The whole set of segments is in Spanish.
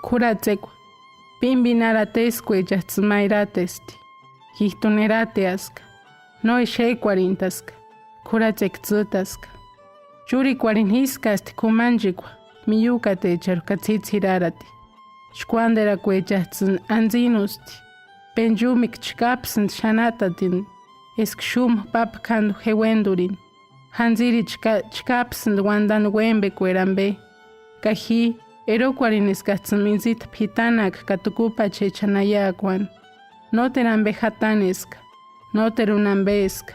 kuratsekwa. Pimbinaratesque yatsmairatesti. Hihtonerateaska. No ishekwarintaska. Kuratsektsutaska. Yuri kwarinhiskasti kumanjikwa. Miyukate charkatsitsirarati. Shkuandera kwechatsin anzinusti. Penjumik chkapsint shanatatin. Eskshum papkandu hewendurin. Hanziri chkapsint wandan wembe kwerambe. Kaji erokwarineskatsimizit pitanak katukupa chechanayakwan. No terambe hataneska. No terunambeska.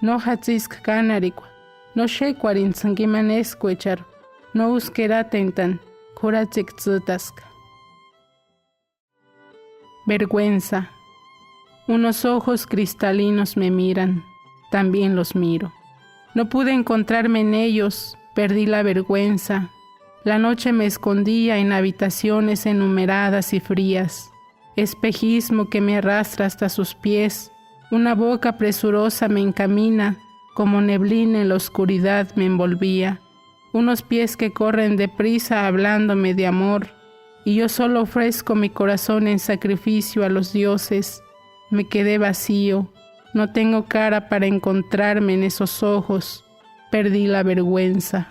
No hatzisk kanarikwa. No shekwarin sangimaneskwechar. No uskeratentan. Kuratsektsutaska. Vergüenza. Unos ojos cristalinos me miran, también los miro. No pude encontrarme en ellos, perdí la vergüenza. La noche me escondía en habitaciones enumeradas y frías. Espejismo que me arrastra hasta sus pies, una boca presurosa me encamina, como neblina en la oscuridad me envolvía. Unos pies que corren deprisa hablándome de amor, y yo solo ofrezco mi corazón en sacrificio a los dioses. Me quedé vacío, no tengo cara para encontrarme en esos ojos, perdí la vergüenza.